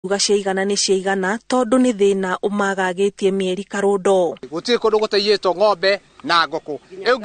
Ugaciigana ni ciigana tondu ni thina umagagitie mieri karundo. Guti kundu guteyitwo ng'ombe na ngoko. Riu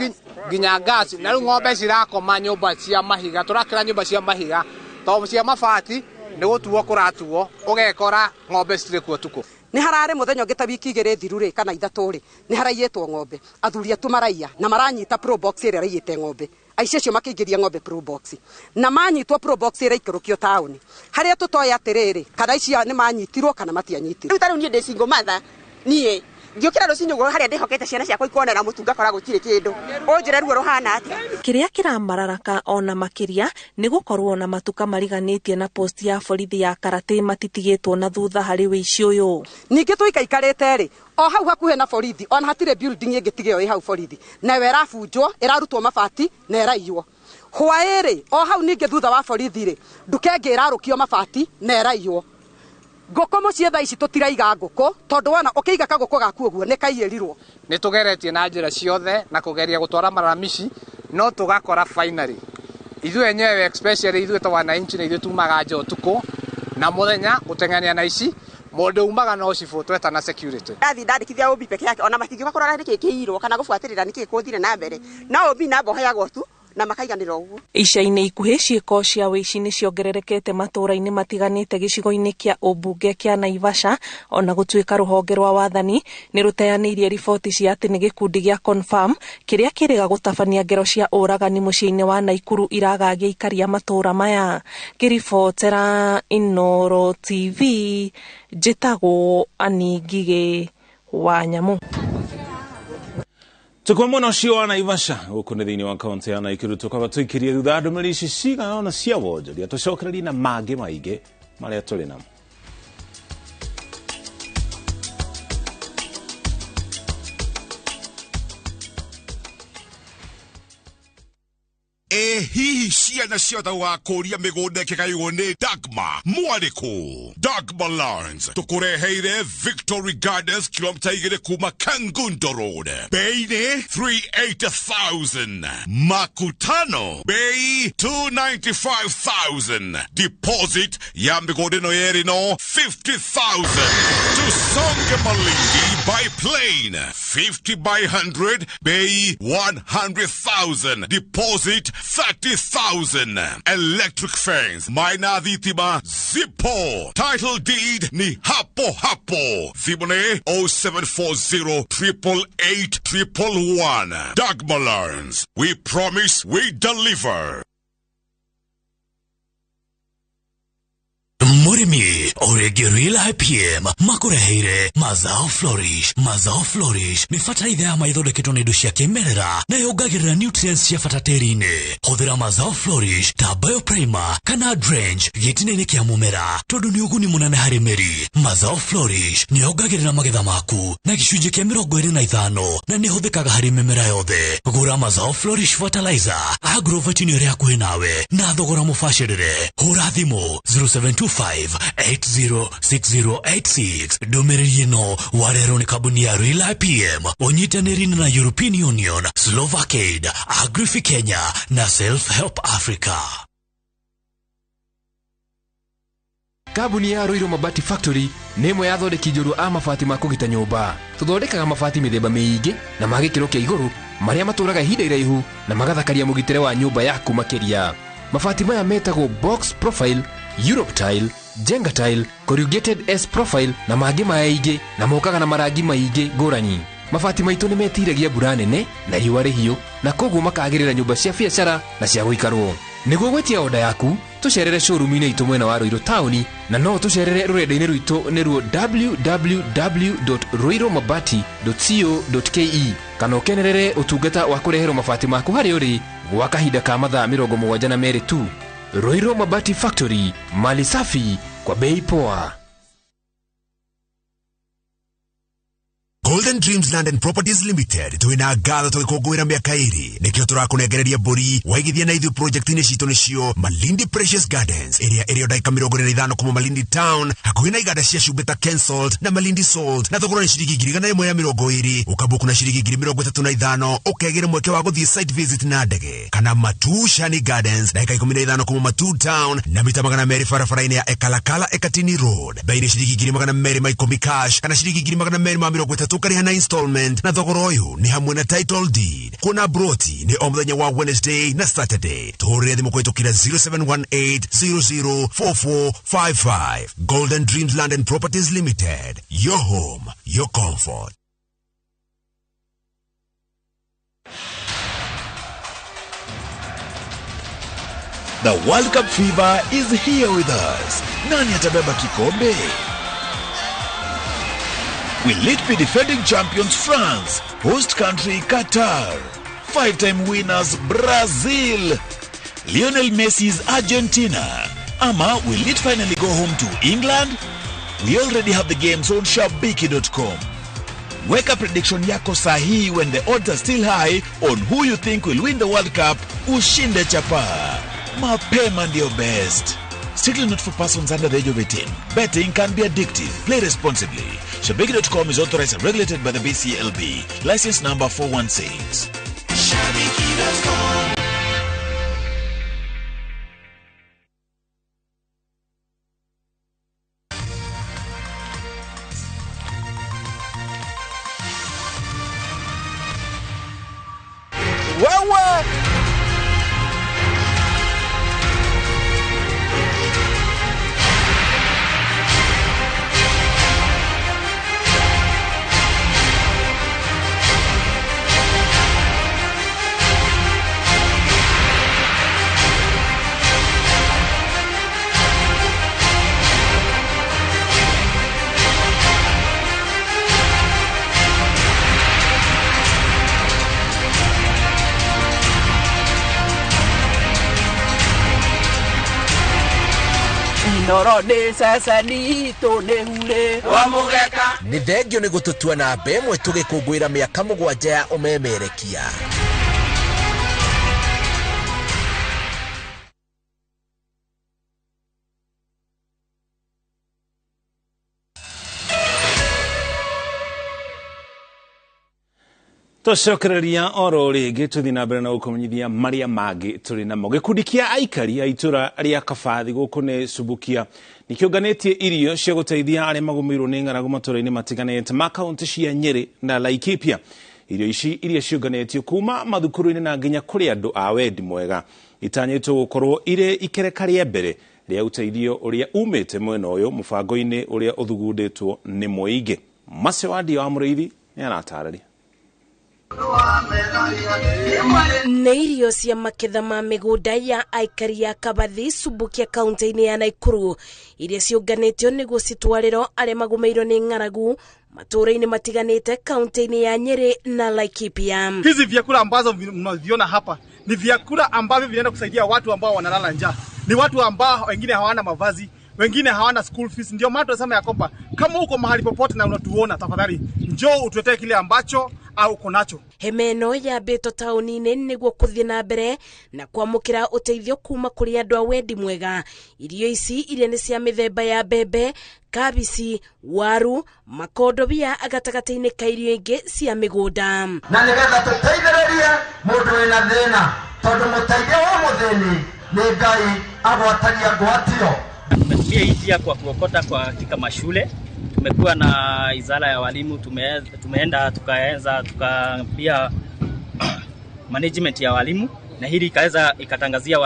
nginya ngasi na riu ng'ombe cirakoma nyumba cia mahiga turakira nyumba cia mahiga to cia mabati ni gutuo kuratuo ugekora ng'ombe citire kuo tuko. Ni harare muthenya ungita wiki igire thiru ri kana ithatu ri ni harayitwo ng'ombe athuri atu maraiya na maranyita pro box ire arayite ng'ombe aici cio makiingiria ng'ombe pro box na manyitwo pro box ire ikurukio tauni haria tutoya atiriri kana ici ni manyitirwo kana matianyitirwo riu taru ni ndi single mother nie ngiukira rucinyo go haria ndihokete ciana ciakwa ikonera mutunga kora gutire kindu unjira ruo ruhana atia kiria kiramararaka ona makiria ni gukorwo na matuka mariganitie na post ya borithi ya Karate matitigitwo na thutha hari wici uyu ningi tuikaikarite ri o hau hakuhe na borithi ona hatire building ingitigio i hau borithi na wera bunjwo irarutwo mabati na iraiywo hwairi o hau ningi thutha wa borithi ri ndukengi irarukio mabati na iraiywo ngoko mucie tha ici tutiraiga ngoko tondu wana ukiiga kagoko gaku uguo ni kaiyerirwo ni tugeretie na njira ciothe na kugeria gutwara maramici no tugakora finally ithuĩ enyewe especially ithuĩ ta wananchi na ithuĩ tumaga nja utuku na muthenya guteng'ania na ici mundu umaga no cibutwe ta na security athi ndandikithia ubi peke yake ona matingi makorora niki kiirwo kana gubuatirira niki kuthire na mbere na ubi na mbohe yago tu na makaiganira uguo ica-ini ikuhi ciiko cia wici ni ciongererekete matura-ini matiganite gicigo-ini kia ubunge kia Naivasha ona gutuika ruhonge rwa wathani ni ruteanirie riboti cia ati ni gikundi gia confirm kiria kiriga gutabania ngero cia uragani mucii-ini wa Naikuru iragagia ikaria matura maya kiribotera Inoro TV njitagwo wa Nyamu. Tukwa mwana ucio wa Naivasha guku ni thiini wa kaunti ya Naikuru tukaba tuikirie thutha ndumiri ici cigana ona cia wonjoria tucokererie na mangi maingi maria turi namo. Hihi ciana ciothe wakuria migunda kigaywo ni Dagma mwariko Dagma Lawrence tukureheire Victory Gardens kilomita 2 kuma Kangundo Road bei ni 380,000 makutano bei 295,000 deposit ya migunda no yeri no 50,000 tusonge Malindi by plane 50 by 100 bei 100,000 deposit 30,000 electric fence Maina Dhitima Zippo title deed ni hapo hapo Thibone 0740 888 111 Dagma Lawrence we promise we deliver. Murimi Oregirila IPM makureheire Mazao Flourish ni fatalaitha ya maithondeketwo na indo cia kimerera na yongagirira nutrients cia bata tĩri-inĩ. Hũthĩra Mazao Flourish ta bioprimer kana drench gĩtina-inĩ kĩa mũmera tondu ni ũguni mũnene harĩ mĩri. Mazao Flourish ni yongagirira magetha maku na gĩcunjĩ kĩa 25 na ni hũthĩkaga harĩ mĩmera yothe. Gũra Mazao Flourish fertilizer agrovet ni ĩrĩa hakuhĩ nawe na thogora mũbacĩrĩre. Hũra thimũ 0725806086 ndũmĩrĩri ĩno warerwo nĩ kambuni ya Real IPM ũnyitanĩri na European Union, Slovakia, Agrifi Kenya na Self Help Africa. Kambuni ya Roiro Mabati Factory nĩ ĩmwe ya athondeki njorua a mabati ma kũgita nyũmba. Tũthondekaga mabati mĩthemba mĩingĩ na ma gĩkĩro kĩa igũrũ marĩa matũraga ihinda iraihu na magathakaria mũgitĩre wa nyũmba yaku makĩria. Mabati maya metagwo box profile, Europe tile, Jenga tile, corrugated S profile na mangĩ maingĩ na mokaga na marangi maingĩ ngũrani. Mabati maitũ nĩ metiragia mbura nene na riũa rĩhiũ na koguo makagĩrĩra nyũmba cia biacara na cia gũikarwo. Nĩguo gwetia oda yaku tucerere showroom-inĩ itũ mwena wa Roiro Town na no tucerere rũrenda-inĩ rwitũ nĩruo www.roiromabati.co.ke kana ũkenerere ũtungata wa kũreherwo mabati maku harĩa ũrĩ gwa kahinda ka mathaa 72 tu. Roiro Mabati Factory, mali safi kwa bei poa. Golden Dreams Land and Properties Limited tuina ngatho tugikungwira miaka iri nikio turakunegereria mburi waigithia na ithu project-ini citu nicio Malindi Precious Gardens area daika 25 kuma Malindi Town hakuhi na iganda cia Shubeta Cancelled na Malindi Sold na thogora ni ciringi 120 ukabuku na ciringi 35 ukegira mweke wa guthie site visit na ndege kana Matu Shani Gardens daika 15 kuma Matu Town na mita 200 barabara-ini ya Ekalakala Ekatini Road bairi ciringi 200 maikomi cash kana ciringi 230 tukariha na installment na thogora uyu ni hamwe na title deed. Kuna broti ni omthenya wa Wednesday na Saturday tuhurire thimu kwitukira 0718004455. Golden Dreams Land and Properties Limited, your home, your comfort. The World Cup fever is here with us. Nani atabeba kikombe? Will it be defending champions France, host country Qatar, 5-time winners Brazil, Lionel Messi's Argentina, ama will it finally go home to England? We already have the games on shabiki.com. Weka prediction yako sahi when the odds are still high on who you think will win the World Cup. Ushinde chapa. Mapema ndio best. Strictly not for persons under the age of 18. Betting can be addictive. Play responsibly. Shabiki.com is authorized and regulated by the BCLB. License number 416. Shabiki.com. Norode sasa nito nehule wamugeka ni thengio ni gututua na mbemwe tugikungwira miaka 7 ya umemerekia. Tucokereria oro ringi tuthi na mbere na gukumenyithia maria mangi turi namo. Gikundi kia aikari a itura ria Kabathi guku ni Subukia nikiunganitie irio cia guteithia aria magumirwo ni ng'aragu matũra-inĩ matiganĩte ma kaunti cia Nyeri na Laikipia. Irio ici iria ciunganĩtio kuma mathukuru-inĩ na nginya kũrĩ andũ a wendi mwega itanyĩtwo gũkorwo ire ikereka rĩa mbere rĩa uteithio uria umĩte mwena ũyũ mũbango-inĩ uria ũthugundĩtwo nĩ mũingĩ. Macio wa Ndia wa Mũrĩithi nĩ aratarĩria. Nĩ irio cia maketha ma mĩgũnda ya aikari ya Kabathi Subukia kaunti-inĩ ya Naikuru iria ciunganĩtio nĩguo citwarĩrwo arĩa magumeirwo nĩ ng'aragu matũra-inĩ matiganĩte kaunti-inĩ ya Nyeri na Laikipia. Hizi vyakula ambazo mnaviona hapa ni vyakula ambavyo vinaenda kusaidia watu ambao wanalala njaa. Ni watu ambao wengine hawana mavazi, wengine hawana school fees. Ndio maana tunasema ya kwamba kama uko mahali popote na unatuona, tafadhali njoo utuletee kile ambacho au uko nacho. Hemeno ya beto tauni-inĩ nĩguo kuthie na mbere na kwamũkĩra ũteithio kuma kũrĩ andũ a wendi mwega. Irio ici iria nĩ cia mĩthemba ya mbembe, kabici, waru, makondobia agatagatĩ-inĩ ka irio ingĩ cia mĩgũnda. Na nĩgetha tũteithĩrĩrie mũndũ wĩna thĩna, tondũ mũteithio wa mũthĩni nĩ Ngai agwatagia ngwatio. Tumetumia hii njia kwa kuokota katika mashule. Tumekuwa na izara ya walimu, tumeenda tukaambia management ya walimu, na hili ikatangazia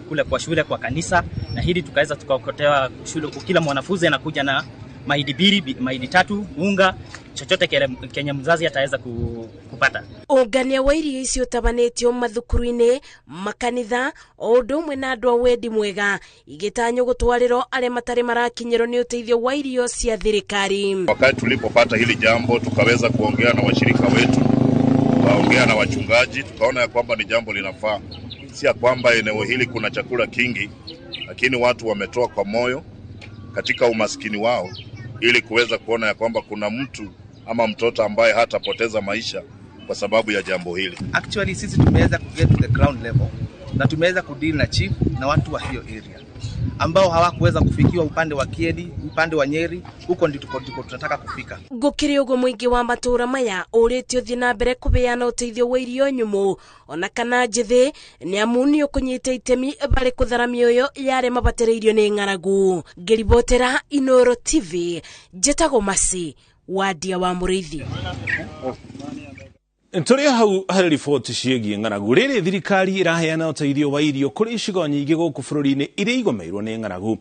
kule kwa shule, kwa kanisa, na hili tukaweza tukaokotewa shule. Kila mwanafunzi anakuja na mahidi 2, mahidi 3, unga, chochote kenye mzazi ataweza kupata. Ungania wa irio icio tabanĩtio mathukuru-inĩ, makanitha, o ũndũ ũmwe na andũ a wendi mwega igĩtanywo gũtwarĩrwo arĩa matarĩ marakinyĩrwo nĩ ũteithio wa irio cia thirikari. Wakati tulipopata hili jambo tukaweza kuongea na washirika wetu, tukaongea na wachungaji, tukaona ya kwamba ni jambo linafaa. Si ya kwamba eneo hili kuna chakula kingi, lakini watu wametoa kwa moyo katika umaskini wao ili kuweza kuona ya kwamba kuna mtu ama mtoto ambaye hatapoteza maisha kwa sababu ya jambo hili. Actually sisi tumeweza kuget to the ground level na tumeweza kudeal na chief na watu wa hiyo area ambao hawakuweza kufikiwa upande wa Kiedi, upande wa Nyeri, huko ndiko tunataka kufika. Gukiri ugo mwingi wa matura maya uritio thi na mbere kubeana uteithio wa irio nyumu ona kana njithi ni amuni ukunyita itemi bari kuthara mioyo yare mabatereirio ni ng'aragu. Ngiribotera Inoro TV njetago Masi wadia wa Muriithi. Tũrĩ hau harĩ riboti ciĩgiĩ ng'aragu. Rĩrĩ thirikari ĩraheana ũteithio wa irio kũrĩ icigo nyingĩ gũkũ bũrũri-inĩ iria igũmĩirwo nĩ ng'aragu.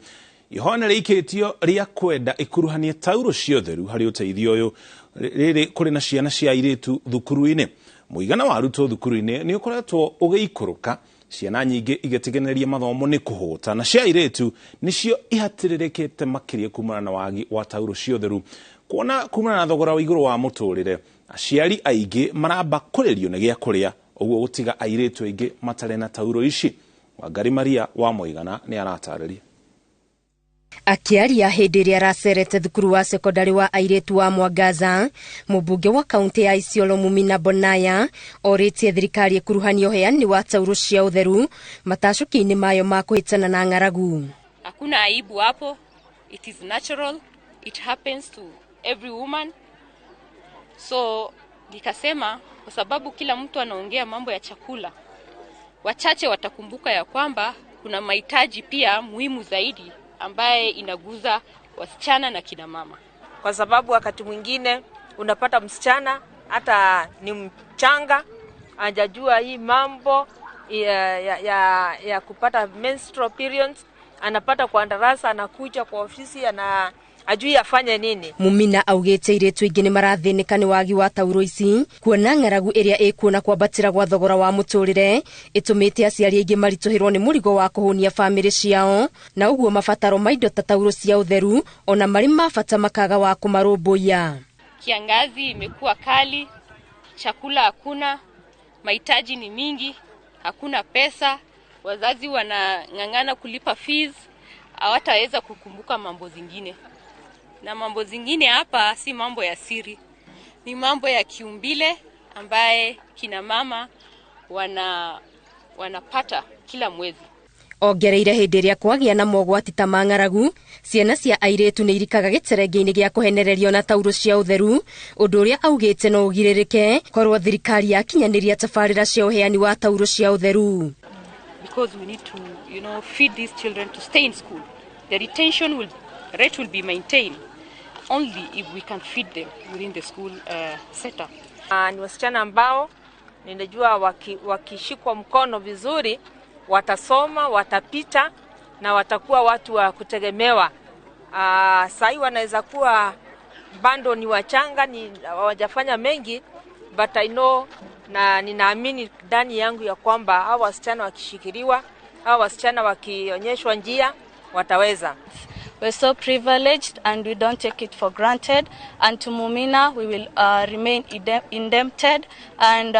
Ihona rĩikĩtio rĩa kwenda ĩkuruhanie tauro cia ũtheru harĩ ũteithio ũyũ. Rĩrĩ kũrĩ na ciana cia airĩtu thukuru-inĩ. Mũigana wa arutwo thukuru-inĩ nĩ ũkoretwo ũgĩikũrũka. Ciana nyingĩ igĩtiganĩria mathomo nĩ kũhũta na cia airĩtu nĩcio ihatĩrĩrĩkĩte makĩria kumana na wagi wa tauro cia ũtheru. Kuona kumana na thogora wa igũrũ wa mũtũrĩre, aciari aingĩ maramba kũrĩrio nĩ gĩa kũrĩa, ũguo gũtiga airĩtu aingĩ matarĩ na tauro ici. Wangari Maria wa Mũigana nĩ aratarĩria. Akiaria hĩndĩ ĩrĩa aracerete thukuru wa sekondari wa airĩtu wa Mwangaza, mũmbunge wa kaunti ya Isiolo Mumina Bonaya orĩtie thirikari ĩkuruhanie ũheani wa tauro cia ũtheru matacuki-inĩ mayo ma kũhĩtana na ng'aragu. Hakuna aibu hapo, it is natural, it happens to every woman. So nikasema kwa sababu kila mtu anaongea mambo ya chakula, wachache watakumbuka ya kwamba kuna mahitaji pia muhimu zaidi ambaye inaguza wasichana na kina mama. Kwa sababu wakati mwingine unapata msichana hata ni mchanga hajajua hii mambo ya kupata menstrual periods, anapata kwa darasa, anakuja kwa ofisi ajui afanye nini. Mumina augĩte airĩtu aingĩ nĩ marathĩnĩka nĩ wagi wa tauro ici, kuona ng'aragu ĩrĩa ĩkuona kwambatĩra gwa thogora wa mũtũrĩre ĩtũmĩte aciari aingĩ maritũhĩrwo nĩ mũrigo wa kũhũnia bamĩrĩ ciao, na ũguo mabataro ma indo ta tauro cia ũtheru ona marĩ mabata makaga wa kũmarũmbũiya. Kiangazi imekuwa kali, chakula hakuna, mahitaji ni mingi, hakuna pesa, wazazi wanang'ang'ana kulipa fees, hawataweza kukumbuka mambo zingine. Na mambo zingine hapa si mambo ya siri, ni mambo ya kiumbile ambaye kina mama wanapata kila mwezi. Ongereire hĩndĩ ĩrĩa kwagĩa na mogwati ta ma ng'aragu, ciana cia airĩtu nĩ irikaga gĩterenge-inĩ gĩa kũhenererio na tauro cia ũtheru, ũndũ ũrĩa augĩte no ũgirĩrĩke korwo thirikari yakinyanĩria tabarĩra cia ũheani wa tauro cia ũtheru. Because we need to, feed these children to stay in school. The retention rate will be maintained only if we can feed them within the school setup. Ni wasichana ambao ninajua wakishikwa mkono vizuri watasoma, watapita na watakuwa watu wa kutegemewa. Sai wanaweza kuwa bado ni wachanga, hawajafanya mengi, but I know na ninaamini ndani yangu ya kwamba hao wasichana wakishikiliwa, hao wasichana wakionyeshwa njia wataweza. We're so privileged and we don't take it for granted, and to Mumina we will remain indebted, and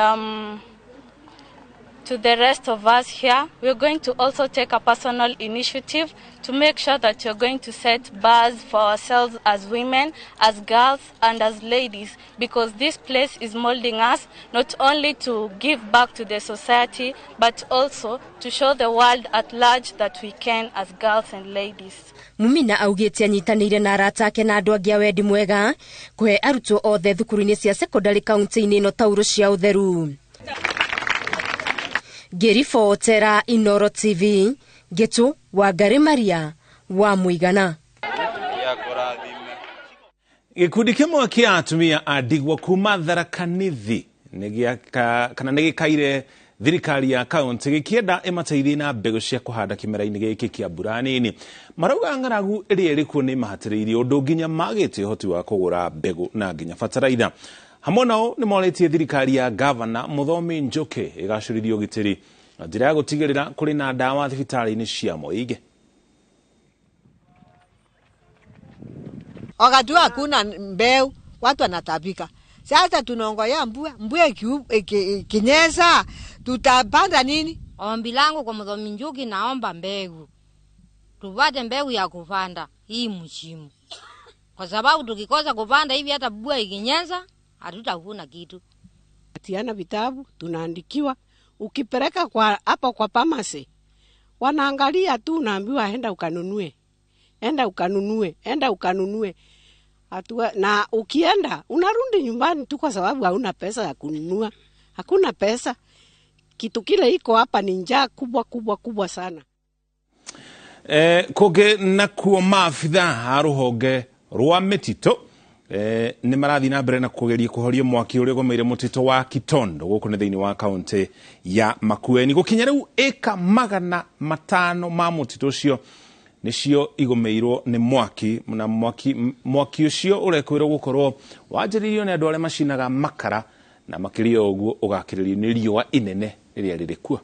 to the rest of us here, we're going to also take a personal initiative to make sure that you're going to set bars for ourselves as women, as girls, and as ladies, because this place is molding us not only to give back to the society, but also to show the world at large that we can as girls and ladies. Mumina augĩte anyitanĩire na arata ake na andũ angĩ a wendi mwega kũhe arutwo othe thukuru-inĩ cia sekondari kaunti-inĩ ĩno tauro cia ũtheru. Ngĩribotera Inoro TV, Getu Wangari Maria wa Mũigana. Gĩkundi kĩmwe kĩa atumia a ndigwa kuma Tharaka Nithi nĩgĩkaire thirikari ya kaunti gĩkĩenda ĩmateithie na mbegũ cia kũhanda kĩmera-inĩ gĩkĩ kĩa mbura nini. Marauga ng'aragu ĩrĩa ĩrĩ kuo nĩ mahatĩrĩirie ũndũ nginya magĩte ũhoti wa kũgũra mbegũ na nginya bataraitha. Hamwe nao nĩ morĩtie thirikari ya gavana Mũthomi Njoke ĩgacĩrithie ũgitĩri na njĩra ya gũtigĩrĩra kũrĩ na ndawa thibitarĩ-inĩ cia mũingĩ. Wakati hakuna mbeu watu wanatabika. Sasa tunaongojea mvua ikinyesha tutapanda nini? Ombi langu kwa Mũthomi Njoke, naomba mbegu. Tupate mbegu ya kupanda hii msimu. kwa sababu tukikosa kupanda hivi hata mvua ikinyesha hatutavuna kitu. Tiana vitabu tunaandikiwa, ukipeleka kwa hapo kwa pharmacy wanaangalia tu, naambiwa enda ukanunue, enda ukanunue, enda ukanunue. Na ukienda unarudi nyumbani tu kwa sababu hauna pesa ya kununua. Hakuna pesa. Kitu kile iko hapa ni njaa kubwa sana. Koge na kuo maabitha haruhonge rwa mitito ni marathi na mbere na kugeria kuhoria mwaki uria gomeire mutito wa Kitondo guku ni thiini wa kaunti ya Makueni. Gukinya riu eka 500 ma mutito ucio nicio igomeirwo ni mwaki na mwaki ucio urekwirwo gukorwo wanjiririo ni andu aria macinaga makara na makiria uguo ugakiririo ni riua inene riria ririkuo.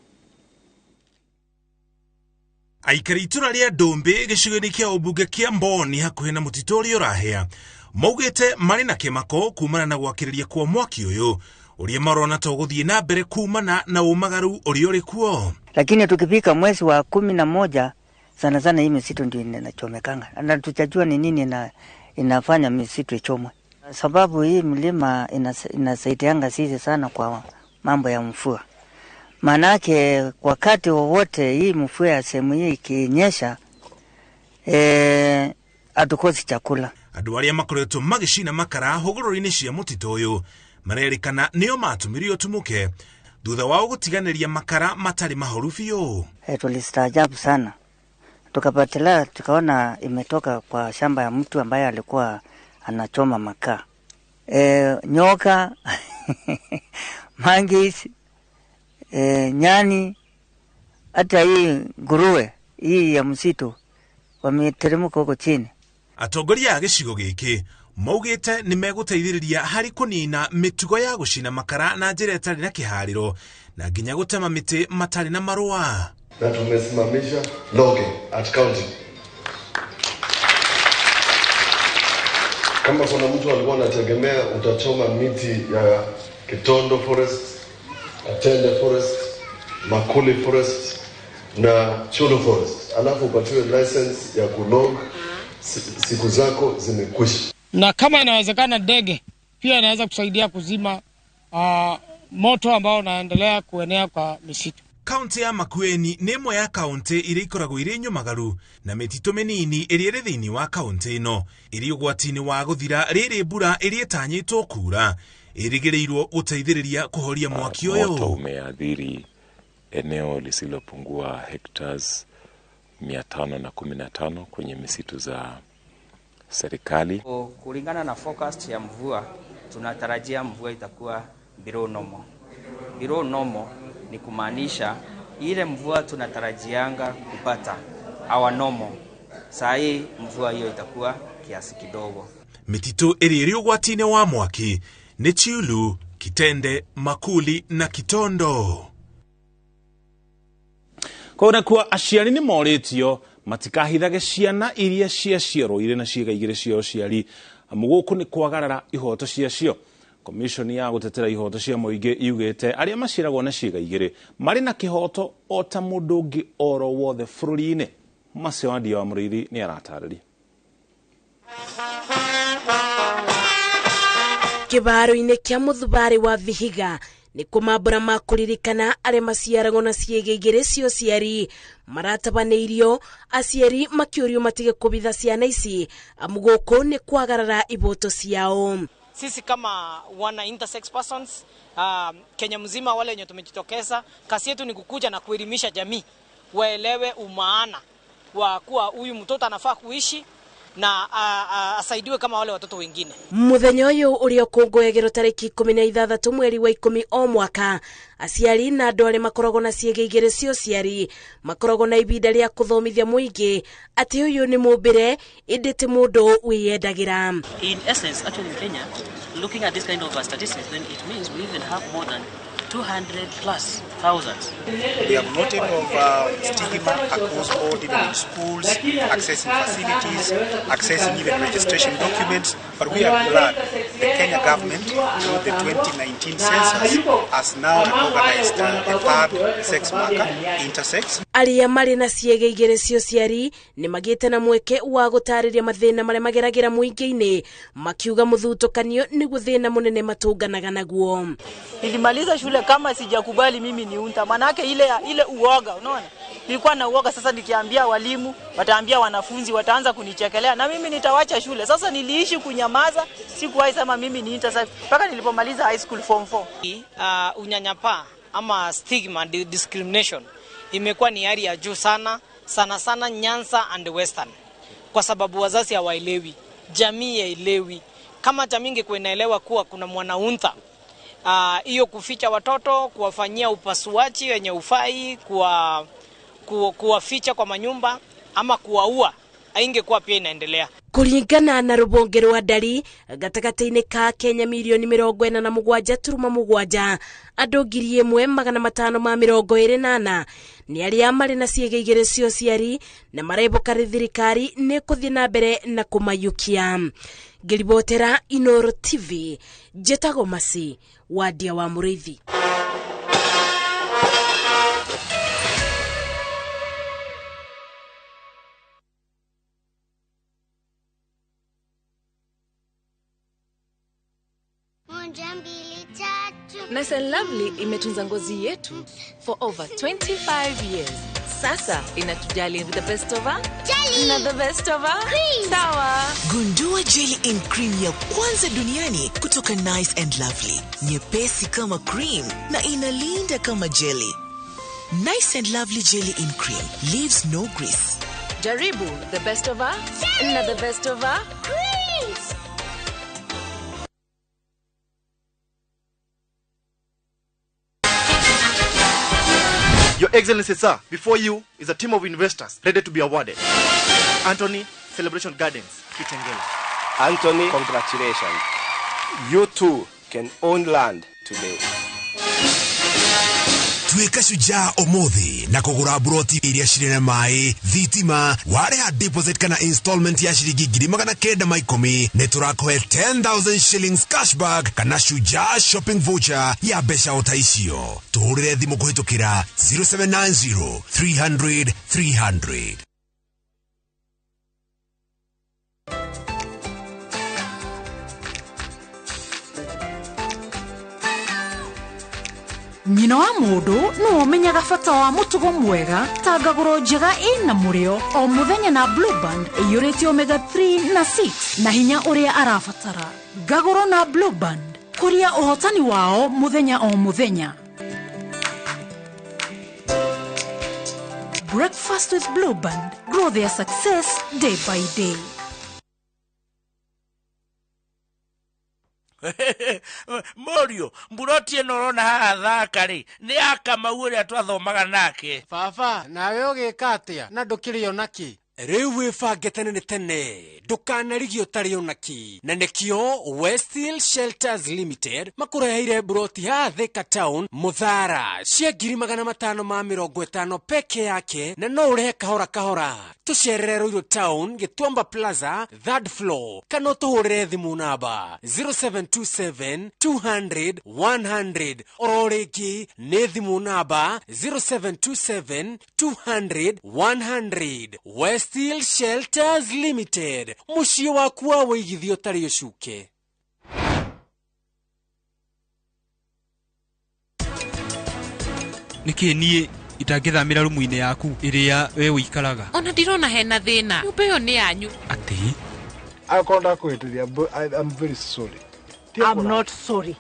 Aikari itura ria Ndombe gicigo-ini kia ubunge kia Mboni hakuhi na mutito uria urahia maugite mari na kimako kumana na gwakiriria kwa mwaki uyu uria marona to guthie na mbere kumana na umagaru uria uri kuo. Lakini tukifika mwezi wa 11 sana sana hii misitu ndio inachomekanga na tutajua ni nini inafanya misitu ichomwe, sababu hii mlima inasaidianga sisi sana kwa mambo ya mvua. Manake wakati wowote hii mvua ya sehemu hii ikinyesha atukosi chakula. Andu aria makoretwo magicina makara hugururi-ini cia mutito uyu marerikana nio matumirio tumuke thutha wao gutiganiria makara matari mahoru biu. Tulistaajabu sana, tukapatela tukaona imetoka kwa shamba ya mtu ambaye alikuwa anachoma makaa. Nyoka mangis, nyani, hata hii nguruwe hii ya msitu wameteremka huko chini. Atongoria a gicigo giki maugite ni meguteithiriria hari kunina mitugo ya gucina makara na njira itari na kihariro na nginya gutema miti matari na marua. Na tumesimamisha logging at county. Kama kuna mtu alikuwa anategemea utachoma miti ya Kitondo forest, Atende forest, Makuli forest na Cholo forest, alafu upatiwe license ya kulog, siku zako zimekwisha. Na kama inawezekana ndege pia inaweza kusaidia kuzima moto ambao unaendelea kuenea kwa misitu. Kaunti ya Makueni ni imwe ya kaunti iria ikoragwo iri nyumagaru na mitito minini iria iri thiini wa kaunti ino iri ugwati-ini wa guthira riri mbura iria itanyitwo kura irigirirwo guteithiriria kuhoria mwaki uyu. Moto umeathiri eneo lisilopungua hectares 515 kwenye misitu za serikali. Kulingana na forecast ya mvua, tunatarajia mvua itakuwa below normal. Below normal ni kumaanisha ile mvua tunatarajianga kupata our normal. Saa hii mvua hiyo itakuwa kiasi kidogo. Mitito iri ugwati-ini wa mwaki ni Chiulu, Kitende, Makuli na Kitondo. Kona kwa aciari ni moritio matikahithage ciana iria ciaciarwo ire na ciega igire cio ciari muguku ni kwagarara ihoto ciacio. Komishoni ya gutetera ihoto cia muingi yugite aria maciragwo na ciega igire mari na kihoto ota mundu ungi oro wothe bururi-ini. Maciwandi wa Muriithi ni aratariria. Kibaro-ini kia muthubari wa Vihiga ni kumambura makuririkana aria maciaragwo na ciega igire cio ciari maratabaniirio aciari makiurio matige kubitha ciana ici amuguku ni kwagarara iboto ciao. Sisi kama wana intersex persons Kenya mzima wale wenye tumejitokeza, kazi yetu ni kukuja na kuelimisha jamii waelewe umaana wa kuwa huyu mtoto anafaa kuishi na asaidiwe kama wale watoto wengine. Muthenya uyu uria kunguyagirwo tariki 16 mweri wa 10 o mwaka, aciari na andu aria makoragwo na ciega igire cio ciari makoragwo na ibinda ria kuthomithia muingi ati uyu ni mumbire indite mundu wiyendagira. In essence, actually in Kenya, looking at this kind of statistics, then it means we even have more than 200,000+. We have noted of stigma across board, even in schools, accessing facilities, accessing even registration documents. But we are glad the Kenya government, through the 2019 census, has now recognized the third sex marker, intersex. aria mari na ciege igere cio ciari ni magite na mweke wa gutariria mathina mare mageragira muingi-ini makiuga muthutukanio ni guthina munene matunganaga naguo. Nilimaliza shule kama sijakubali mimi ni unta, manake ile uoga, unaona? Nilikuwa na uoga. Sasa nikiambia walimu, wataambia wanafunzi, wataanza kunichekelea na mimi nitawacha shule. Sasa niliishi kunyamaza, sikuwahi sema mimi ni unta mpaka nilipomaliza high school form 4. Unyanyapaa ama stigma, discrimination imekuwa ni hali ya juu sana Nyanza and Western, kwa sababu wazazi hawaelewi, jamii haielewi. Kama jamii ingekuwa inaelewa kuwa kuna mwanaunta, hiyo kuficha watoto, kuwafanyia upasuaji wenye ufai, kuwaficha kwa manyumba ama kuwaua, haingekuwa pia inaendelea. Kuringana na rubonge rwa ndari gatagati-ini ka Kenya milioni 47.7 andu 1,528 ni aria mari na ciege igere cio ciari na mareboka thirikari ni kuthii na mbere na kumayukia. Ngiribotera Inoro TV, Jetago Masi, Wadia wa Murithi. Nice and Lovely imetunza ngozi yetu for over 25 years. Sasa inatujali with the best of jelly na the best of cream. Sawa. Gundua jelly in cream ya kwanza duniani kutoka Nice and Lovely. Nyepesi kama cream na inalinda kama jelly. Nice and Lovely jelly in cream leaves no grease. Jaribu the best of jelly na the best of cream. Your Excellency, sir, before you is a team of investors ready to be awarded. Anthony, Celebration Gardens, Kitengela. Anthony, congratulations. You too can own land today. Tuika shujaa omothi na kugura broti iria cirena mai thitima wareha deposit kana installment ya shiringi 910 ne turakohe 10,000 shillings cashback kana shujaa shopping voucher ya besha otaicio tuhurire thimu kuhitukira 0790 300 300. Nyina wa mundu no menyaga bata wa mutugo mwega ta ngaguro njega ina murio o muthenya na Blue Band iyurite omega 3 na 6 na hinya uria arabatara. Ngaguro na Blue Band kuria uhotani wao muthenya o muthenya. Breakfast with Blue Band, grow their success day by day. Morio, mburoti enorona haha thakari ni Akamau uria twathomaga nake. Baba, nawe ugika atia na ndukirio naki? Riu wibange tene tene ndukanarigio tario naki na nekio Westhill Shelters Limited makureheire broti ha Thika Town Muthara cia 550 peke yake na no urehe kahora kahora. Tucerere Ruiru Town Gituamba Plaza 3rd floor kana tuhurire thimu namba 0727 200 100 ororingi ni thimu namba 0727 200 100. Westhill Shelters Limited, mushie waku wa wigithio tari ucuke. Niki nie itangithamira rumu-ini yaku iria we wikaraga. Ona ndirona hena thina. Nyumba iyo ni yanyu. Ati akonda kwetiria. I'm very sorry. I'm not sorry.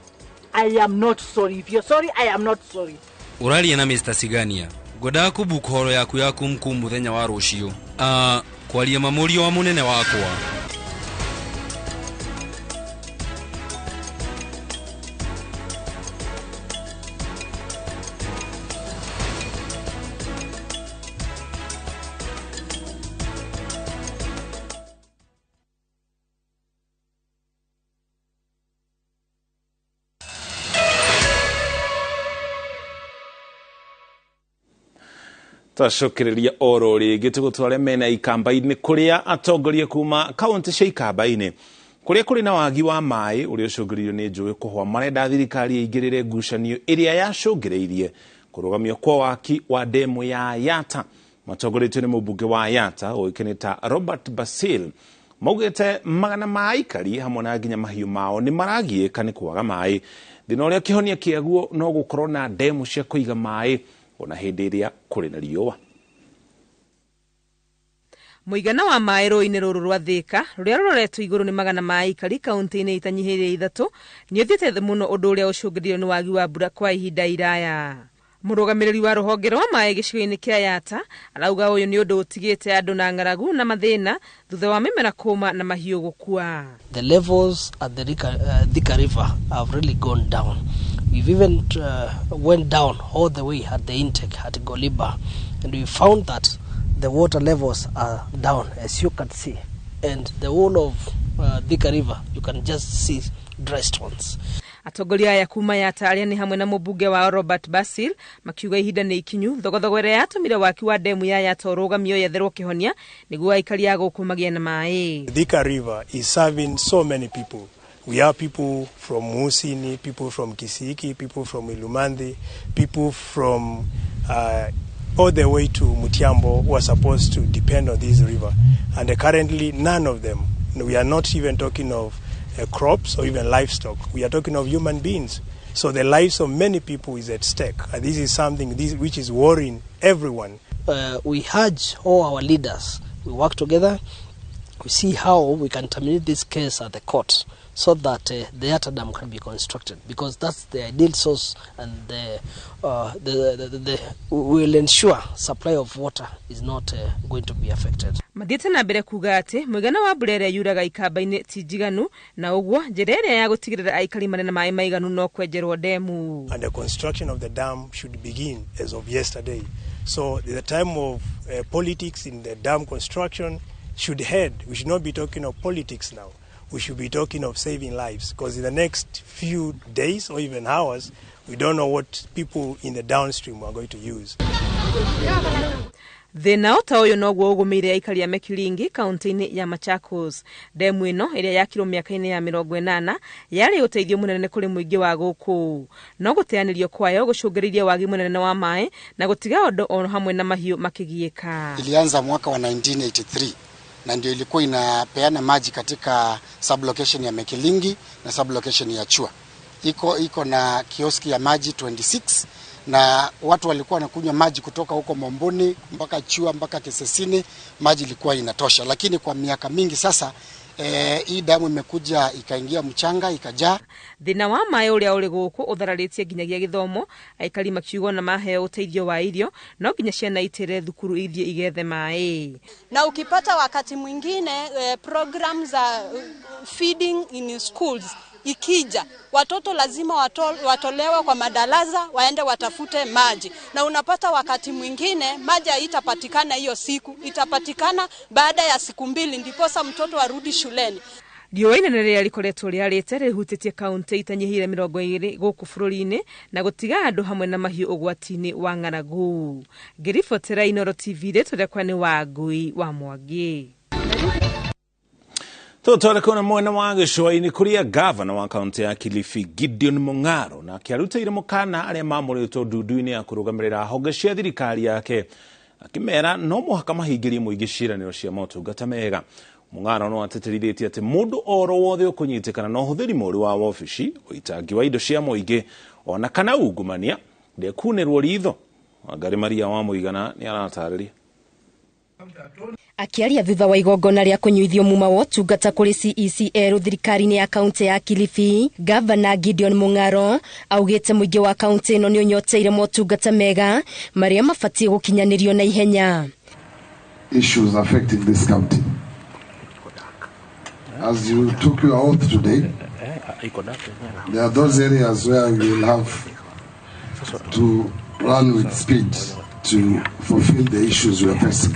I am not sorry. If you're sorry, I am not sorry. Uraria na Mr. Sigania. Ngoda kubuka horo yaku mku muthenya wa rucio. Kwaria mamurio wa munene wakwa. Twacokereria oro ringi tugutware mena ikambaini kuria atongoria kuma kaunti cia ikambaini kuria kuri na wagi wa mai uria ucungiririo ni njui kuhwa marenda thirikari ingirire ngucanio iria yacungireirie kurugamio kwa waki wa demu ya Yata. Matongoretio ni mubunge wa Yata oikeneta Robert Basil maugete magana ma aikari hamwe na nginya mahiu mao ni maragieka ni kwaga mai. Thina uria kihonia kieguo no gukorwo na demu cia kuiga mai ona hindi iria kuri na riua. Muigana wa mai rũĩ-inĩ rũrũ rwa Thika rũrĩa rũroretwo igũrũ nĩ magana ma aikari kaunti-inĩ itanyihiire ithatũ nĩ ũthiĩte thĩ mũno, ũndũ ũrĩa ũcũngĩrĩirio nĩ wagi wa mbura kwa ihinda iraya. Mũrũgamĩrĩri wa rũhonge rwa mai gĩcigo-inĩ kĩa Yata arauga ũyũ nĩ ũndũ ũtigĩte andũ na ng'aragu na mathĩna thutha wa mĩmera kũma na mahiũ gũkua. The levels at the Thika River have really gone down. We've even went down all the way at the intake at Goliba, and we found that the water levels are down, as you can see, and the whole of Thika River, you can just see dry stones. Atongoria aya kuma Yata arĩa nĩ hamwe na mũmbunge wa Robert Basil makiuga ihinda nĩ ikinyu thogothogo ĩrĩa yatũmire waki wa demu ya Yata ũrũgamio yetherwo kĩhonia nĩguo aikari a gũkũ magĩe na maĩ. Thika River is serving so many people. We have people from Musini, people from Kisiki, people from Ilumandi, people from all the way to Mutiambo who are supposed to depend on this river. And currently none of them, we are not even talking of crops or even livestock, we are talking of human beings. So the lives of many people is at stake. And this is something which is worrying everyone. We urge all our leaders, we work together, we see how we can terminate this case at the court, so that the Yata Dam can be constructed, because that's the ideal source and will ensure supply of water is not going to be affected. Mathiĩte na mbere kuga atĩ mũigana wa mbura ĩrĩa yuraga ikamba-inĩ ti njiganu, na ũguo njĩra ĩrĩa ya gũtigĩrĩra aikari marĩ na maĩ maiganu no kwenjerwo demu. And the construction of the dam should begin as of yesterday. So the time of politics in the dam construction should head. We should not be talking of politics now. We should be talking of saving lives, because in the next few days or even hours, we don't know what people in the downstream are going to use. Thĩna o ta ũyũ noguo ũgũmĩire aikari a Mekiringi kaunti-inĩ ya Machakos. Demu ĩno ĩrĩa yakirwo mĩaka-inĩ ya 80 yarĩ ũteithio mũnene kũrĩ mũingĩ wa gũkũ, no gũteanĩrio kwayo gũcũngĩrĩirie wagi mũnene wa maĩ na gũtiga ũndũ o hamwe na mahiũ makĩgiĩka. Ilianza mwaka wa 1983 na ndio ilikuwa inapeana maji katika sublocation ya Mekilingi na sublocation ya Chua. Iko na kioski ya maji 26, na watu walikuwa wanakunywa maji kutoka huko Momboni mpaka Chua mpaka Kesesini, maji ilikuwa inatosha. Lakini kwa miaka mingi sasa hii damu imekuja ikaingia mchanga ikajaa. Thina wa maĩ ũrĩa ũrĩ gũkũ ũthararĩtie nginyagia gĩthomo, aikari makiugo na maheo ũteithio wa irio, no nginya ciana itere thukuru ithiĩ igethe maĩ. Na ukipata wakati mwingine program za feeding in schools ikija, watoto lazima watolewa kwa madalaza waende watafute maji, na unapata wakati mwingine maji haitapatikana hiyo siku, itapatikana baada ya siku 2 ndiposa mtoto arudi shuleni. Riũa inene rĩrĩa rĩkoretwo rĩarĩte rĩhutĩtie kaunti itanyihĩire 20 gũkũ bũrũri-inĩ na gũtiga andũ hamwe na mahiũ ũgwati-inĩ wa ng'aragu. Ngĩribotera Inooro TV rĩtũrekwa nĩ Wangui wa Mwangi. Tutore kuna mwena wa gĩcũa-inĩ kũrĩa gavana wa kaunti ya Kilifi Gideon Mung'aro na akĩarutĩire mũkana arĩa mamũrĩtwo ndundu-inĩ ya kũrũgamĩrĩra honge cia thirikari yake, akĩmera no mũhaka mahingĩrie mũingĩ ciĩranĩro cia motungata mega. Mung'aro no ateterithĩtie atĩ mũndũ oro wothe ũkũnyitĩkana na ũhũthĩri mũũru wa wabici, ũitangi wa indo cia mũingĩ ona kana ungumania ndekunĩrwo ritho. Wangari Maria wa Mũigana nĩ aratarĩria. Akiaria thutha wa igongona rĩa kũnyuithio muma wa ũtungata kũrĩ CECL thirikari-inĩ ya kaunti ya Kilifi, Gavana Gideon Mung'aro augĩte mũingĩ wa kaunti ĩno nĩ ũnyoteire motungata mega marĩa mabatiĩ gũkinyanĩrio na ihenya. Issues affecting this county. As you took your oath today, there are those areas where you will have to run with speed to fulfill the issues we are facing.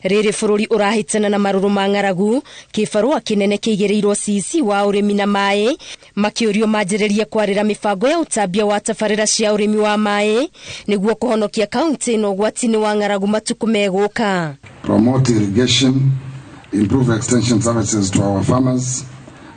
Rĩrĩ bũrũri ũrahĩtana na marũrũ ma ng'aragu, kĩbarũa kĩnene kĩigĩrĩirwo CC wa ũrĩmi na maĩ, makĩũrio manjĩrĩrie kwarĩra mĩbango ya ũtambia wa tabarĩra cia ũrĩmi wa maĩ nĩguo kũhonokia kaunti ĩno ũgwati-inĩ wa ng'aragu matukũ megũka. Promote irrigation, improve extension services to our farmers,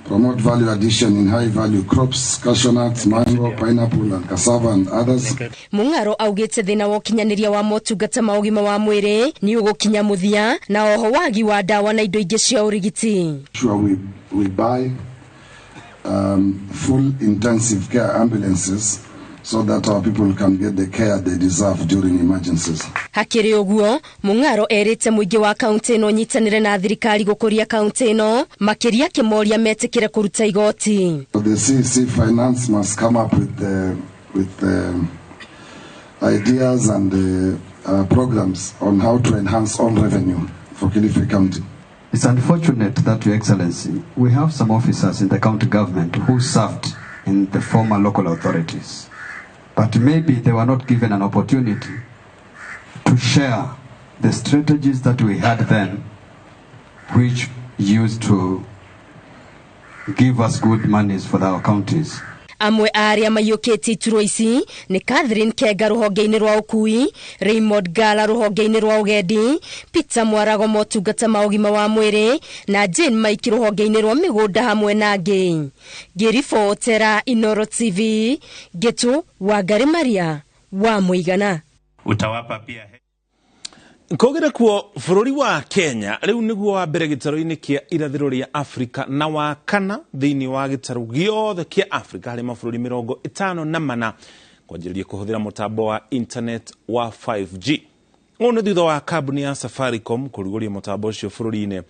promote value addition in high-value crops, cashew nuts, mango, pineapple, and cassava, and others. Mung'aro augite thina wa ukinyaniria wa motungata ma ugima wa mwiri ni ugukinya muthia na oho wagi wa dawa na indo ingi cia urigiti. Sure, we buy full intensive care ambulances so that our people can get the care they deserve during emergencies. Hakiri uguo, Mung'aro erite muingi wa kaunti no nyitanire na thirikari gukuria kaunti no makiria kimoria metikire kuruta igoti. So the CEC finance must come up with the ideas and programs on how to enhance own revenue for Kilifi County. It's unfortunate that, Your Excellency, we have some officers in the county government who served in the former local authorities. But maybe they were not given an opportunity to share the strategies that we had then, which used to give us good monies for our counties. Amwe aria mayuketi ituro ici ni Catherine Kega ruhonge-ini rwa ukui, Raymond Gala ruhonge-ini rwa ugendi, Peter Mwarago motungata ma ugima wa mwiri na Jane Mike ruhonge-ini rwa migunda hamwe na angi. Ngiribotera Inoro TV, Getu Wangari Maria wa Muigana. Utawapa pia Kogera kuo bururi wa Kenya riu niguo wa mbere gitaro-ini kia irathiro ria Afrika na wa kana thiini wa gitaro giothe kia Afrika hari mabũrũri 54 kwanjĩrĩria kuhuthira mutambo wa internet wa 5G. Ono thutha wa kambuni ya Safaricom kurugũria mutambo ucio bũrũri-inĩ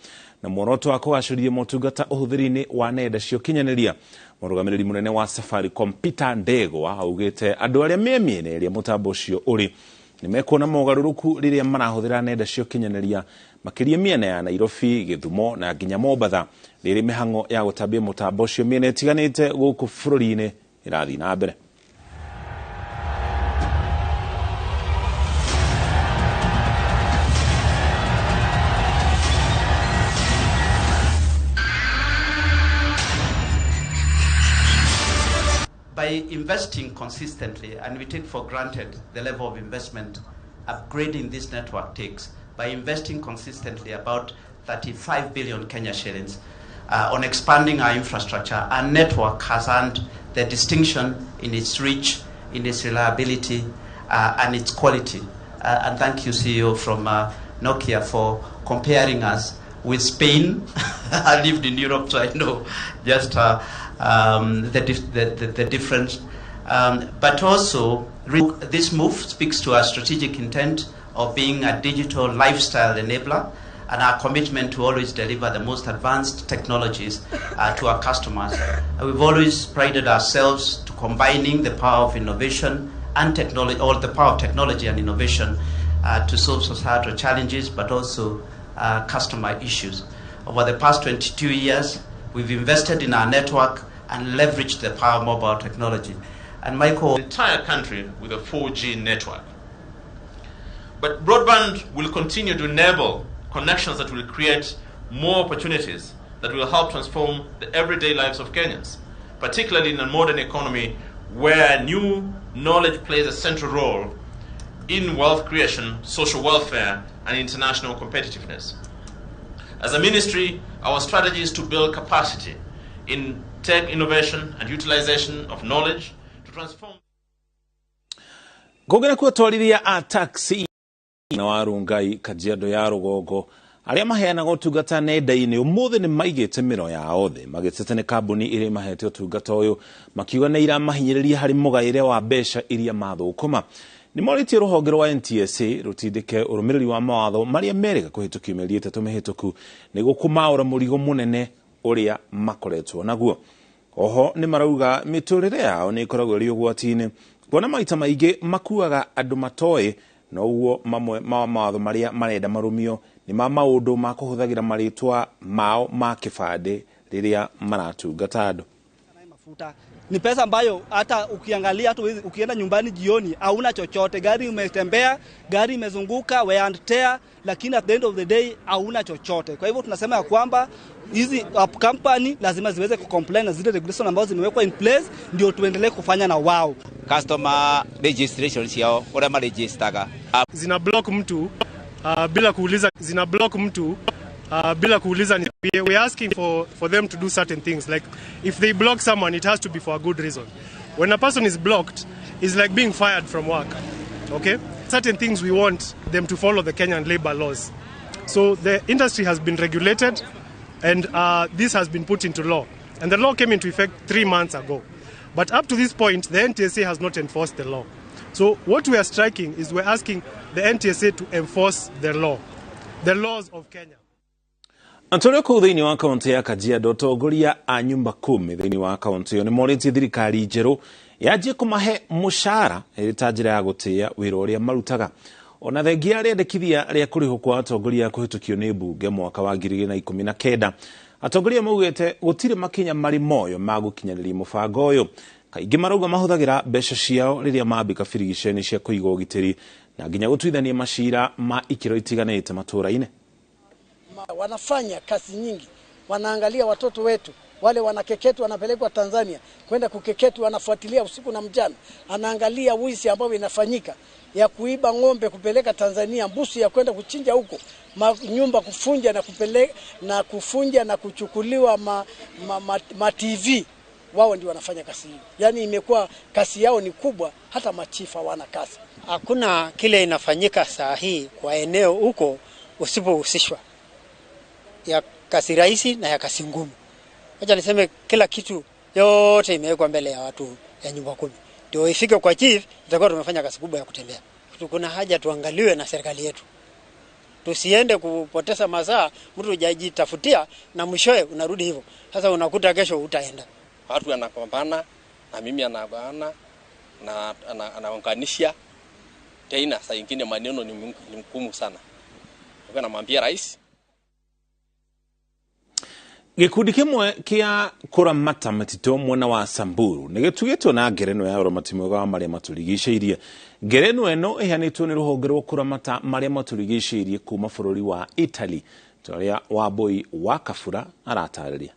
na muoroto wa kũgacĩrithia motungata ũhũthĩri-inĩ wa nenda cia ũkinyanĩria. Mũrũgamĩrĩri mũnene wa Safaricom Peter Ndegwa augĩte andũ arĩa me mĩena ĩrĩa mutambo ucio ũrĩ nimekuona mogarũrũku rĩrĩa marahuthira nenda cia ũkinyanĩria makĩria mĩena ya Nairobi, Gĩthumo na nginya Mombatha rĩrĩ mĩhang'o ya gũtambia mutambo ucio mĩena ĩtiganĩte gũkũ bũrũri-inĩ ĩrathiĩ na mbere. By investing consistently, and we take for granted the level of investment upgrading this network takes, by investing consistently about 35 billion Kenya shillings on expanding our infrastructure, our network has earned the distinction in its reach, in its reliability, and its quality. And thank you, CEO from Nokia, for comparing us with Spain. I lived in Europe, so I know just the difference. But also, this move speaks to our strategic intent of being a digital lifestyle enabler and our commitment to always deliver the most advanced technologies to our customers. We've always prided ourselves to combining the power of innovation and technology, or the power of technology and innovation to solve societal challenges, but also customer issues. Over the past 22 years, we've invested in our network and leveraged the power of mobile technology. And Michael, the entire country with a 4G network. But broadband will continue to enable connections that will create more opportunities that will help transform the everyday lives of Kenyans, particularly in a modern economy where new knowledge plays a central role in wealth creation, social welfare, and international competitiveness. As a ministry, our strategy is to build capacity in tech innovation and utilization of knowledge to transform. Kogera kuatwarithia a taxi na warungai Kajiado ya Rugongo aria maheanaga ũtungata nenda-inĩ ũmũthĩ nĩ maigĩte mĩro yao thĩ magĩtete nĩ kambuni iria mahete ũtungata ũyũ makiuga nĩ iramahinyĩrĩria harĩ mũgaĩre wa mbeca iria mathũkũma. Nĩ morĩtie rũhonge rwa NTSA rũtindĩke ũrũmĩrĩri wa mawatho marĩa merĩga kũhĩtũkia mĩeri 3 mĩhĩtũku nĩguo kũmaũra mũrigo mũnene ũrĩa makoretwo naguo. Oho nĩ marauga mĩtũrĩre yao nĩ ĩkoragwo ĩrĩ ũgwati-inĩ kuona maita maingĩ makuaga andũ matoĩ na ũguo mamwe ma mawatho marĩa marenda marũmio nĩ ma maũndũ ma kũhũthagĩra marĩtwa mao ma kĩbandĩ rĩrĩa maratungata andũ. Ni pesa ambayo hata ukiangalia hata ukienda nyumbani jioni hauna chochote, gari umetembea, gari imezunguka wear and tear, lakini at the end of the day hauna chochote. Kwa hivyo tunasema ya kwamba hizi company lazima ziweze kucomplain na zile regulations ambazo zimewekwa in place ndio tuendelee kufanya na wao. Customer registrations yao wala registaga zina block mtu bila kuuliza, zina block mtu bila kuuliza, we're asking for them to do certain things. Like if they block someone, it has to be for a good reason. When a person is blocked, it's like being fired from work. Okay? Certain things we want them to follow the Kenyan labor laws. So the industry has been regulated, and this has been put into law. And the law came into effect 3 months ago. But up to this point, the NTSA has not enforced the law. So what we are striking is we're asking the NTSA to enforce the laws of Kenya. Antonio kuu thiini wa kaunti ya Kajiado atongoria a nyumba 10 thiini wa kaunti yo ni morĩtie thirikari njerũ yanjie kumahe mushara ĩrĩ njĩra ya gũtĩa wĩra ũrĩa marutaga. Ona thengia rĩendekithia rĩa kũrĩhwo kwa atongoria kũhĩtũkio nĩ mbunge mwaka wa 2019, atongoria maugĩte gũtirĩ makinya marĩ moyo ma gũkinyanĩria mũbango ũyũ. Kaingĩ marauga mahũthagĩra mbeca ciao rĩrĩa mambĩka birigiceni cia kũiga ũgitĩri na nginya gũtuithania macira ma ikĩro itiganĩte matũũra-inĩ. Wanafanya kazi nyingi, wanaangalia watoto wetu wale wanakeketwa, wanapelekwa Tanzania kwenda kukeketwa, wanafuatilia usiku na mchana, anaangalia wizi ambao inafanyika ya kuiba ng'ombe kupeleka Tanzania, mbuzi ya kwenda kuchinja huko, nyumba kufunja na kupeleka na kufunja na kuchukuliwa ma TV. Wao ndio wanafanya kazi hiyo. Yani imekuwa kazi yao ni kubwa, hata machifa wana kazi. Hakuna kile inafanyika saa hii kwa eneo huko usipohusishwa, ya kazi rahisi na ya kazi ngumu. Acha niseme kila kitu yote imewekwa mbele ya watu ya nyumba 10. Ndio ifike kwa chief, tutakuwa tumefanya kazi kubwa ya kutembea. Kuna haja tuangaliwe na serikali yetu. Tusiende kupoteza masaa, mtu hujajitafutia na mwishowe unarudi hivyo. Sasa unakuta kesho utaenda. Watu wanapambana na mimi anabana na anaunganisha tena, saa nyingine maneno ni mgumu sana. Kwa namwambia rais gikundi kimwe kia kuramata matito mwena wa Samburu nigitugitwo na ngerenwa ya uramati mwega wa maria maturigicĩirie. Ngerenwa ĩno ihanĩtwo nĩ rũhonge rwa kuramata maria maturigicĩirie kuma bũrũri wa Italy. Tũrĩa Wambui wa Kabura aratarĩria.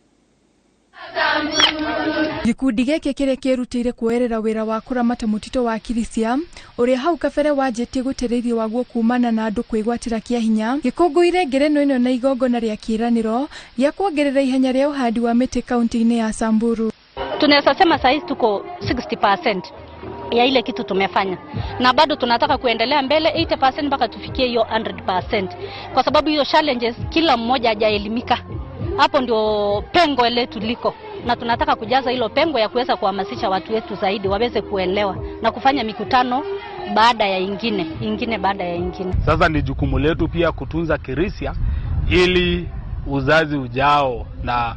Gikundi gĩkĩ kĩrĩa kĩrutĩire kuoerera wĩra wa kuramata mũtitũ wa Kirisia ũrĩa hau kabere wanjĩtie gũteithĩrĩrio waguo kumana na andũ kwĩgwatĩra kĩa hinya, gĩkũngũĩire ngerenwa ĩno na igongona rĩa kĩĩranĩro gĩa kuongerera ihenya rĩa ũhandi wa mĩtĩ kaunti-inĩ ya Samburu. Tunaweza sema sasa tuko 60% ya ile kitu tumefanya, na bado tunataka kuendelea mbele 80% mpaka tufikie hiyo 100%, kwa sababu hiyo challenges kila mmoja hajaelimika. Hapo ndio pengo letu liko, na tunataka kujaza hilo pengo ya kuweza kuhamasisha watu wetu zaidi waweze kuelewa na kufanya mikutano baada ya ingine baada ya ingine. Sasa ni jukumu letu pia kutunza Kirisia ili uzazi ujao na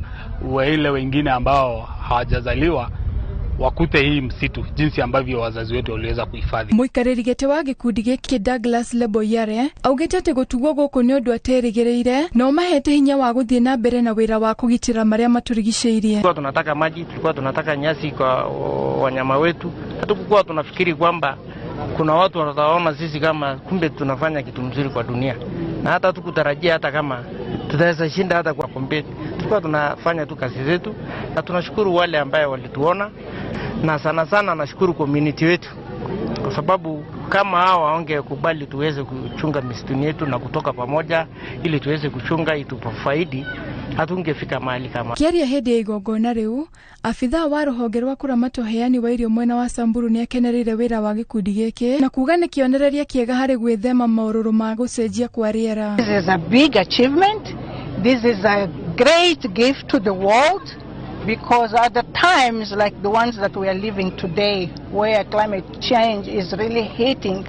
wale wengine ambao hawajazaliwa wakute hii msitu jinsi ambavyo wazazi wetu waliweza kuhifadhi. Muikarĩri gĩtĩ wa gĩkundi gĩkĩ Douglas Leboyare augĩte atĩ gũtugwo gũkũ nĩ ũndũ aterĩgĩrĩire no mahete hinya wa gũthiĩ na mbere na wĩra wa kũgitĩra marĩa maturigicĩirie. Tulikuwa tunataka maji, tulikuwa tunataka nyasi kwa wanyama wetu. Hatukuwa tunafikiri kwamba kuna watu wataona sisi kama kumbe tunafanya kitu mzuri kwa dunia, na hata tukutarajia hata kama tutaweza shinda hata kwa compete. Tulikuwa tunafanya tu kazi zetu, na tunashukuru wale ambao walituona, na sana sana nashukuru community wetu, kwa sababu kama hawa wangekubali tuweze kuchunga misitu yetu na kutoka pamoja ili tuweze kuchunga itufaidi, hatungefika mahali kama. Kiaria hĩndĩ ya igongona rĩu, afitha wa rũhonge rwa kuramata ũheani wa irio mwena wa Samburu nĩ akenereire wĩra wa gĩkundi gĩkĩ na kuuga nĩ kĩonereria kĩega harĩ gwĩthema maũrũrũ ma gũcenjia kwa rĩera. This is a big achievement. This is a great gift to the world, because at the times like the ones that we are living today, where climate change is really hitting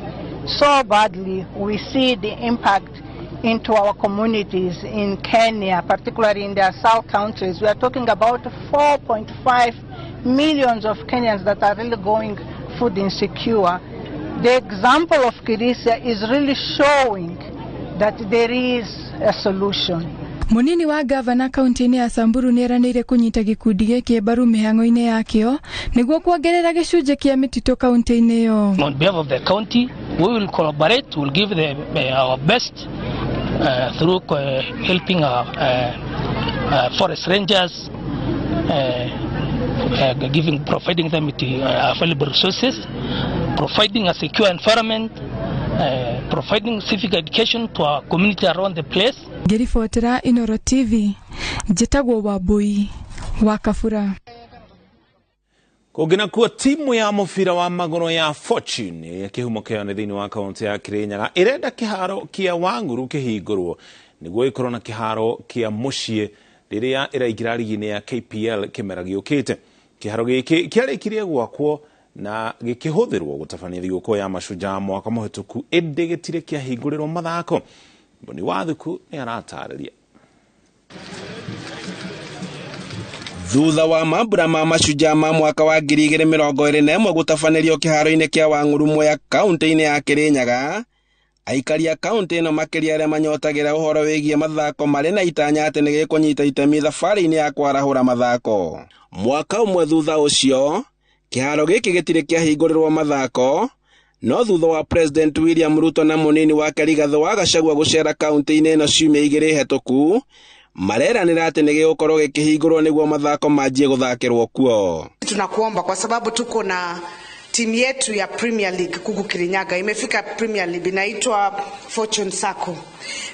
so badly, we see the impact into our communities in Kenya, particularly in the South countries. We are talking about 4.5 million of Kenyans that are really going food insecure. The example of Kirisia is really showing that there is a solution. Munini wa gavana kaunti-inĩ ya Samburu nĩ eranĩire kũnyita gĩkundi gĩkĩ mbaru mĩhang'o-inĩ yakĩo nĩguo kuongerera gĩcunjĩ kĩa mĩtitũ kaunti-inĩ ĩyo. On behalf of the county, we will collaborate, we will give our best through helping our forest rangers, providing them with available resources, providing a secure environment, providing civic education to our community around the place, Ngiribotera Inoro TV, njitagwo Wambui wa Kabura. Kũngĩna kuo timu ya mũbira wa magũrũ ya Fortune ya kĩhumo kĩao nĩ thĩinĩ wa kaunti ya Kirinyaga ĩrenda kĩharo kĩa Wanguru kĩhingũrwo nĩguo ĩkorwo na kĩharo kĩa mũciĩ rĩrĩa ĩraingĩra ligi-inĩ ya KPL kĩmera gĩũkĩte. Kĩharo gĩkĩ kĩarĩkirie gwakwo na gĩkĩhũthĩrwo gũtabania thigũkũ ya Mashujaa mwaka mũhĩtũku ĩndĩ gĩtirĩ kĩahingũrĩrwo mathako. Mboni Wathuku nĩ aratarĩria. Thutha wa mambura ma Mashujaa ma mwaka wa 2021 gũtabanĩrio kĩharo-inĩ kĩa Wanguru Mwea kaunti-inĩ ya Kirinyaga, aikari a kaunti ĩno makĩria arĩa manyotagĩra ũhoro wĩgiĩ mathako marĩ na itanya atĩ nĩ gĩkũnyita itemi thabarĩ-inĩ ya kwarahũra mathako. Mwaka ũmwe thutha ũcio, kĩharo gĩkĩ gĩtirĩ kĩahingũrĩrwo mathako, no thutha wa President William Ruto na mũnini wake Rigathĩ wa Gachagua gũcera kaunti-inĩ ĩno ciumia 2 hetũku, mareranĩra atĩ nĩ gĩgũkorwo gĩkĩhingũrwo nĩguo mathako manjie gũthakĩrwo kuo. Tunakuomba kwa sababu tuko na timu yetu ya Premier League kuku Kirinyaga imefika Premier League inaitwa Fortune Sacco,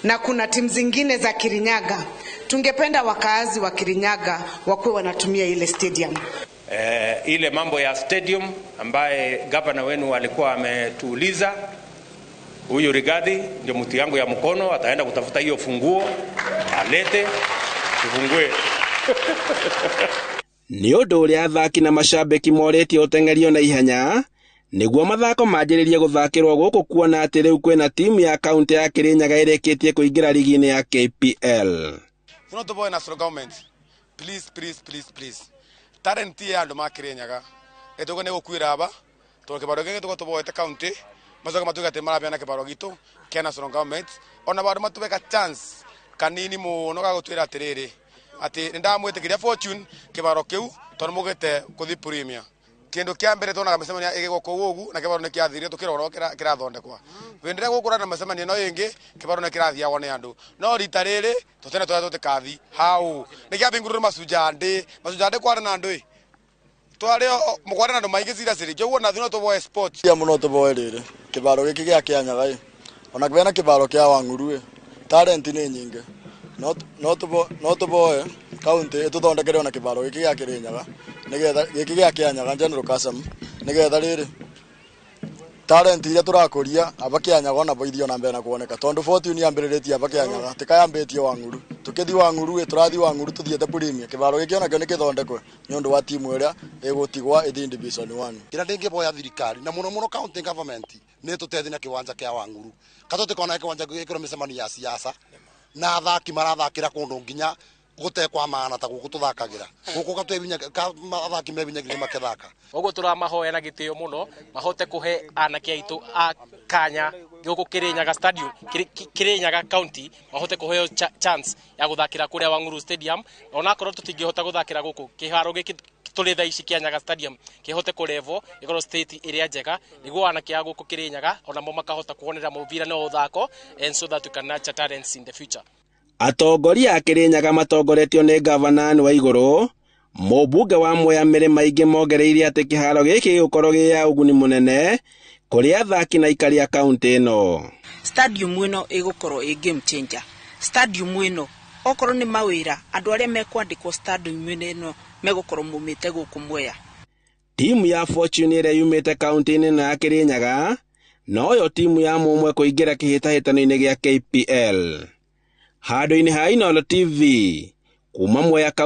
na kuna timu zingine za Kirinyaga. Tungependa wakaazi wa Kirinyaga wakuwe wanatumia ile stadium. Ile mambo ya stadium ambaye gavana wenu alikuwa ametuuliza, huyu Rigathĩ ndio mtu yangu ya mkono, ataenda kutafuta hiyo funguo alete tufungue. Nĩ ũndũ ũrĩa athaki na macambĩki moretie ũtengerio na ihenya nĩguo mathako manjĩrĩrie gũthakĩrwo gũkũ, kuona atĩ rĩu kwĩna timu ya kaunti ya Kirinyaga ĩrĩkĩtie kũingĩra ligi-inĩ ya KPL. Not boy national government, please talent ya andũ ma Kirinyaga etũgo nĩ gũkuĩra aba tondũ kĩbaro gĩkĩ tũko tũboete kaunti macoka matuĩka atĩ marabĩana kĩbaro gitũ kĩa national government, ona bado matubeka chance kanini mũno ga gũtwĩra atĩrĩrĩ atĩ nĩndamwĩtĩkĩria Fortune kĩbaro kĩu tondũ mũgĩte kũthi premier. Kĩndũ kĩa mbere tuonaga mĩcemanio ĩgĩgũkũ ũgu na kĩbaro nĩ kĩathiire tũkĩrorwo kĩrathondekwa. Hĩndĩ ĩrĩa gũkũra na mĩcemanio no ĩngĩ kĩbaro nĩ kĩrathiagwo nĩ andũ, no rita rĩrĩ tũtene tũtĩkathi hau nĩ kĩambingũrĩrwo Mashujaa ndĩ kwara na andũ twarĩ mũkwara na andũ maingĩ seriously kĩoguo na thino tũboe sports ya mũno tũboe rĩrĩ kĩbaro gĩkĩ gĩa Kirinyaga ona kwĩna kĩbaro kĩa Wanguru talent nĩ nyingĩ no tũboe kaunti ĩtũthondekerwo na kĩbaro gĩkĩ gĩa Kirinyaga nĩgetha gĩkĩ gĩa Kirinyaga general custom nĩgetha rĩrĩ talent iria tũrakũria aba Kirinyaga ona boithio na mbere na kuoneka tondu Fortune yambĩrĩrĩtie aba Kirinyaga tikayambĩtie Wanguru tukithi Wanguru tũrathi Wanguru tuthiete premier kĩbaro gĩkĩ onakĩo nĩ kĩthondekwe nĩ ũndũ wa timu ĩrĩa ĩgũtigwa ĩthi division 1. Kĩrĩa ndĩngĩboya thirikari na mũno county government nĩ tũtethi na kĩwanja kĩa Wanguru katũtikona kĩwanja gĩkĩrwo mĩcemanio ya siasa na athaki marathakĩra kũndũ nginya gutekwa maana ta guku tuthakagĩra guku katwebinya athaki mebinyagire makethaka ũguo turamahoya na gĩtĩo mũno mahote kũhe anake aitũ a kanya guku Kirinyaga stadium Kirinyaga county mahote kũheo chance ya gũthakĩra kũrĩa Wanguru stadium, ona korwo tũtingĩhota gũthakĩra guku kĩharo gĩkĩ tũrĩ thaa ici Kirinyaga stadium kĩhote kũrevo ĩkorwo state ĩrĩa njega nĩguo anake a guku Kirinyaga ona mo makahota kuonera mũbira na ũthako and so that we can nurture talents in the future. Atongoria a Kirinyaga matongoretio nĩ gavana wa igũrũ, mũmbunge wa Mwea Mĩrĩma aingĩ mongereire atĩ kĩharo gĩkĩ gĩgũkorwo gĩ ya ũguni mũnene kũrĩ athaki na aikari a kaunti ĩno. Stadium ĩno ĩgũkorwo ĩ game changer. Stadium ĩno okorwo nĩ mawĩra andũ arĩa mekwandĩkwo stadium ĩno megũkorwo mumĩte gũkũ Mwea. Timu ya Fortune ĩrĩa yumĩte kaunti-inĩ ya Kirinyaga noyo timu ya mũmwe kũingĩra kĩhĩtahĩtano-inĩ gĩa KPL. Handũ-inĩ ha Inoro TV kuma Mwea.